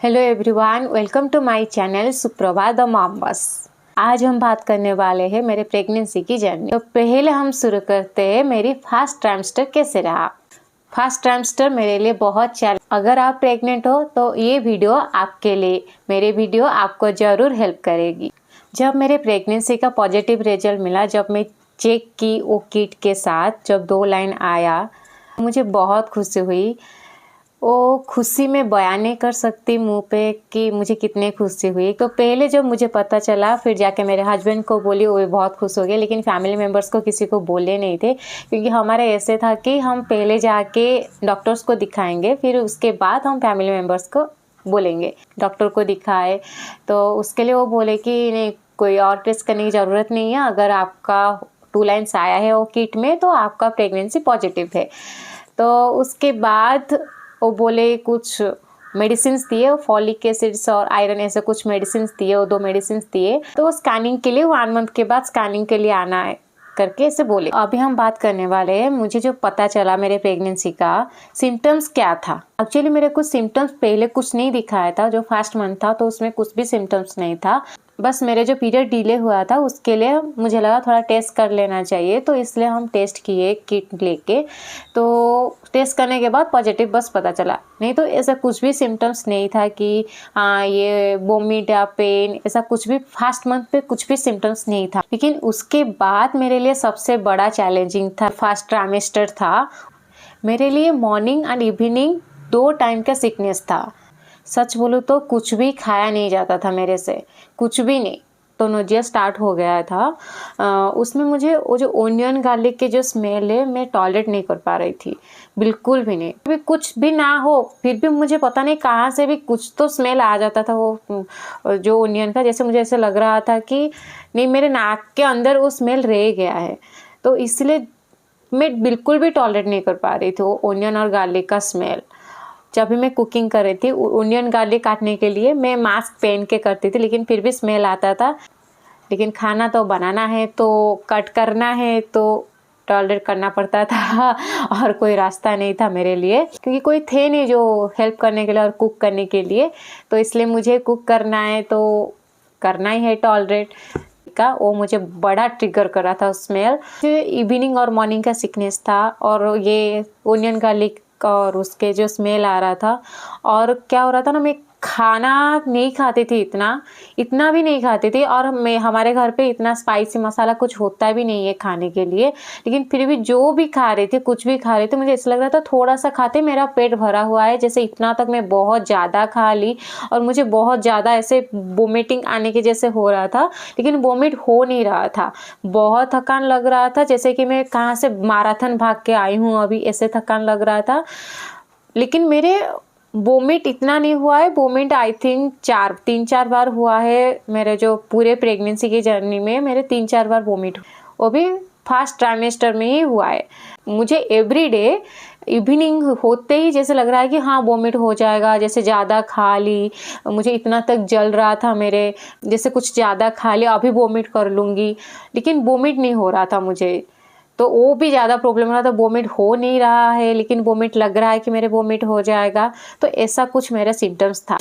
Hello everyone, welcome to my channel सुप्रभात the mom bus. आज हम बात करने वाले हैं मेरे प्रेगनेंसी की जर्नी। तो पहले हम शुरू करते हैं मेरी फर्स्ट ट्राइमेस्टर कैसे रहा। फर्स्ट ट्राइमेस्टर मेरे लिए बहुत चैलेंज। अगर आप प्रेग्नेंट हो तो ये वीडियो आपके लिए, मेरे वीडियो आपको ज़रूर हेल्प करेगी। जब मेरे प्रेगनेंसी का पॉजिटिव रिजल्ट मिला, जब मैं चेक की वो किट के साथ, जब 2 लाइन आया, मुझे बहुत खुशी हुई। वो खुशी में बयान नहीं कर सकती मुंह पे कि मुझे कितनी खुशी हुई। तो पहले जब मुझे पता चला, फिर जाके मेरे हस्बैंड को बोली, वो भी बहुत खुश हो गए, लेकिन फैमिली मेम्बर्स को किसी को बोले नहीं थे, क्योंकि हमारा ऐसे था कि हम पहले जाके डॉक्टर्स को दिखाएंगे, फिर उसके बाद हम फैमिली मेम्बर्स को बोलेंगे। डॉक्टर को दिखाए तो उसके लिए वो बोले कि नहीं, कोई और टेस्ट करने की ज़रूरत नहीं है, अगर आपका 2 लाइन्स आया है वो किट में तो आपका प्रेगनेंसी पॉजिटिव है। तो उसके बाद वो बोले कुछ मेडिसिन दिए, फॉलिक एसिड्स और आयरन, ऐसे कुछ मेडिसिन दिए, वो 2 मेडिसिन दिए। तो स्कैनिंग के लिए 1 मंथ के बाद स्कैनिंग के लिए आना है करके ऐसे बोले। अभी हम बात करने वाले हैं मुझे जो पता चला मेरे प्रेगनेंसी का सिम्टम्स क्या था। एक्चुअली मेरे कुछ सिम्टम्स पहले कुछ नहीं दिखाया था। जो फर्स्ट मंथ था तो उसमें कुछ भी सिम्टम्स नहीं था। बस मेरे जो पीरियड डिले हुआ था उसके लिए मुझे लगा थोड़ा टेस्ट कर लेना चाहिए, तो इसलिए हम टेस्ट किए किट लेके। तो टेस्ट करने के बाद पॉजिटिव बस पता चला, नहीं तो ऐसा कुछ भी सिम्टम्स नहीं था कि हाँ ये वोमिट या पेन, ऐसा कुछ भी फर्स्ट मंथ पे कुछ भी सिम्टम्स नहीं था। लेकिन उसके बाद मेरे लिए सबसे बड़ा चैलेंजिंग था, फर्स्ट ट्राइमेस्टर था। मेरे लिए मॉर्निंग एंड इवनिंग 2 टाइम का सिकनेस था। सच बोलूँ तो कुछ भी खाया नहीं जाता था मेरे से, कुछ भी नहीं। तो नोजिया स्टार्ट हो गया था। उसमें मुझे वो जो ओनियन गार्लिक के जो स्मेल है, मैं टॉयलेट नहीं कर पा रही थी, बिल्कुल भी नहीं। भी कुछ भी ना हो फिर भी मुझे पता नहीं कहाँ से भी कुछ तो स्मेल आ जाता था वो जो ओनियन का। जैसे मुझे ऐसे लग रहा था कि नहीं, मेरे नाक के अंदर वो स्मेल रह गया है। तो इसलिए मैं बिल्कुल भी टॉलरेट नहीं कर पा रही थी वो ओनियन और गार्लिक का स्मेल। जब भी मैं कुकिंग कर रही थी, ओनियन गार्लिक काटने के लिए मैं मास्क पहन के करती थी, लेकिन फिर भी स्मेल आता था। लेकिन खाना तो बनाना है, तो कट करना है, तो टॉलरेट करना पड़ता था और कोई रास्ता नहीं था मेरे लिए, क्योंकि कोई थे नहीं जो हेल्प करने के लिए और कुक करने के लिए। तो इसलिए मुझे कुक करना है तो करना ही है टॉलरेट का। वो मुझे बड़ा ट्रिगर कर रहा था स्मेल। इवनिंग और मॉर्निंग का सिकनेस था, और ये ओनियन गार्लिक और उसके जो स्मेल आ रहा था। और क्या हो रहा था ना, मैं खाना नहीं खाती थी, इतना भी नहीं खाती थी। और मैं, हमारे घर पे इतना स्पाइसी मसाला कुछ होता भी नहीं है खाने के लिए, लेकिन फिर भी जो भी खा रही थी, कुछ भी खा रही थी, मुझे ऐसा लग रहा था थोड़ा सा खाते मेरा पेट भरा हुआ है। जैसे इतना तक मैं बहुत ज़्यादा खा ली और मुझे बहुत ज़्यादा ऐसे वोमिटिंग आने के जैसे हो रहा था, लेकिन वोमिट हो नहीं रहा था। बहुत थकान लग रहा था, जैसे कि मैं कहाँ से मैराथन भाग के आई हूँ अभी, ऐसे थकान लग रहा था। लेकिन मेरे वोमिट इतना नहीं हुआ है। वोमिट आई थिंक 3-4 बार हुआ है मेरे जो पूरे प्रेगनेंसी की जर्नी में। मेरे 3-4 बार वोमिट, वो भी फर्स्ट ट्राइमेस्टर में ही हुआ है। मुझे एवरी डे इवनिंग होते ही जैसे लग रहा है कि हाँ वोमिट हो जाएगा, जैसे ज़्यादा खा ली। मुझे इतना तक जल रहा था मेरे, जैसे कुछ ज़्यादा खा लिया अभी वोमिट कर लूँगी, लेकिन वोमिट नहीं हो रहा था मुझे। तो वो भी ज़्यादा प्रॉब्लम हो रहा था, वोमिट हो नहीं रहा है लेकिन वोमिट लग रहा है कि मेरे वोमिट हो जाएगा। तो ऐसा कुछ मेरा सिम्टम्स था।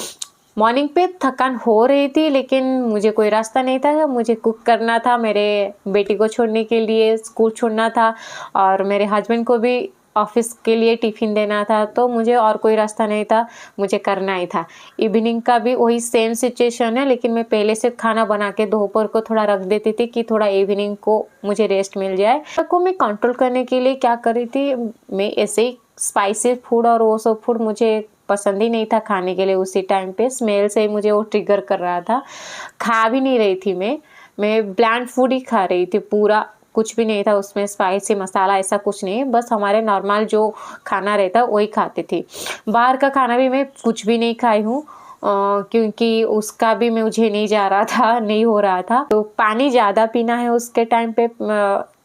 मॉर्निंग पे थकान हो रही थी, लेकिन मुझे कोई रास्ता नहीं था। मुझे कुक करना था, मेरे बेटी को छोड़ने के लिए स्कूल छोड़ना था, और मेरे हस्बैंड को भी ऑफिस के लिए टिफ़िन देना था। तो मुझे और कोई रास्ता नहीं था, मुझे करना ही था। इवनिंग का भी वही सेम सिचुएशन है, लेकिन मैं पहले से खाना बना के दोपहर को थोड़ा रख देती थी कि थोड़ा इवनिंग को मुझे रेस्ट मिल जाए। को मैं कंट्रोल करने के लिए क्या कर रही थी, मैं ऐसे ही स्पाइसी फूड और वो सब फूड मुझे पसंद ही नहीं था खाने के लिए। उसी टाइम पे स्मेल से ही मुझे वो ट्रिगर कर रहा था। खा भी नहीं रही थी मैं ब्लैंड फूड ही खा रही थी पूरा, कुछ भी नहीं था उसमें स्पाइसी मसाला, ऐसा कुछ नहीं। बस हमारे नॉर्मल जो खाना रहता वही खाती थी। बाहर का खाना भी मैं कुछ भी नहीं खाई हूँ, क्योंकि उसका भी मुझे नहीं जा रहा था, नहीं हो रहा था। तो पानी ज़्यादा पीना है उसके टाइम पे।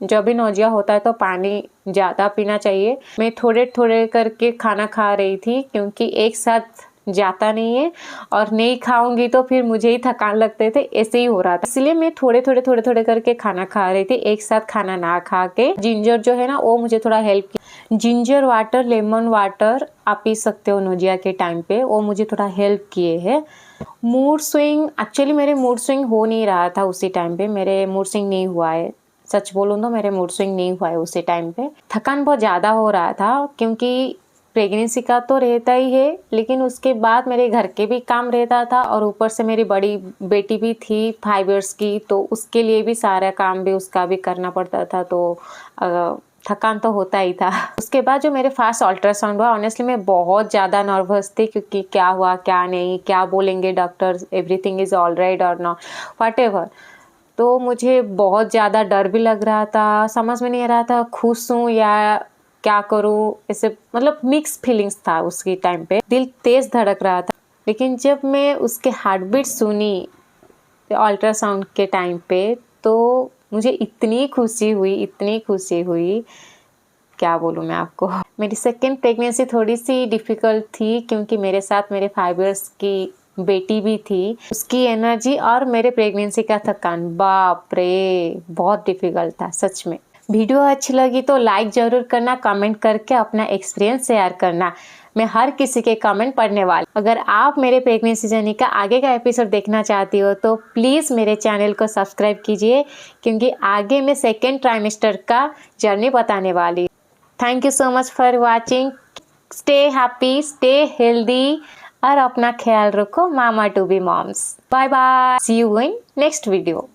जब भी नौजिया होता है तो पानी ज़्यादा पीना चाहिए। मैं थोड़े थोड़े करके खाना खा रही थी, क्योंकि एक साथ जाता नहीं है और नहीं खाऊंगी तो फिर मुझे ही थकान लगते थे, ऐसे ही हो रहा था। इसलिए मैं थोड़े थोड़े करके खाना खा रही थी, एक साथ खाना ना खा के। जिंजर जो है ना वो मुझे थोड़ा हेल्प किया। जिंजर वाटर, लेमन वाटर आप पी सकते हो नोजिया के टाइम पे, वो मुझे थोड़ा हेल्प किए है। मूड स्विंग, एक्चुअली मेरे मूड स्विंग हो नहीं रहा था उसी टाइम पे, मेरे मूड स्विंग नहीं हुआ है, सच बोलूँ तो मेरे मूड स्विंग नहीं हुआ है उसी टाइम पे। थकान बहुत ज़्यादा हो रहा था क्योंकि प्रेगनेंसी का तो रहता ही है, लेकिन उसके बाद मेरे घर के भी काम रहता था और ऊपर से मेरी बड़ी बेटी भी थी 5 इयर्स की, तो उसके लिए भी सारा काम भी उसका भी करना पड़ता था, तो थकान तो होता ही था। उसके बाद जो मेरे फास्ट अल्ट्रासाउंड हुआ, ऑनेस्टली मैं बहुत ज़्यादा नर्वस थी क्योंकि क्या हुआ क्या नहीं, क्या बोलेंगे doctor, everything is all right और नॉट, व्हाटएवर। तो मुझे बहुत ज़्यादा डर भी लग रहा था, समझ में नहीं आ रहा था खुश हूँ या क्या करूँ, ऐसे मतलब मिक्स फीलिंग्स था उसकी टाइम पे। दिल तेज़ धड़क रहा था, लेकिन जब मैं उसके हार्ट बीट सुनी अल्ट्रासाउंड के टाइम पे, तो मुझे इतनी खुशी हुई, क्या बोलूँ मैं आपको। मेरी सेकेंड प्रेगनेंसी थोड़ी सी डिफ़िकल्ट थी क्योंकि मेरे साथ मेरे 5 इयर्स की बेटी भी थी। उसकी एनर्जी और मेरे प्रेगनेंसी का थकान, बाप रे बहुत डिफ़िकल्ट था सच में। वीडियो अच्छी लगी तो लाइक ज़रूर करना, कमेंट करके अपना एक्सपीरियंस शेयर करना। मैं हर किसी के कमेंट पढ़ने वाली। अगर आप मेरे प्रेगनेंसी जर्नी का आगे का एपिसोड देखना चाहती हो तो प्लीज़ मेरे चैनल को सब्सक्राइब कीजिए, क्योंकि आगे मैं सेकेंड ट्राइमेस्टर का जर्नी बताने वाली। Thank you so much for watching. Stay happy, stay healthy और अपना ख्याल रखो। Mama to be moms. Bye bye, see you in next video.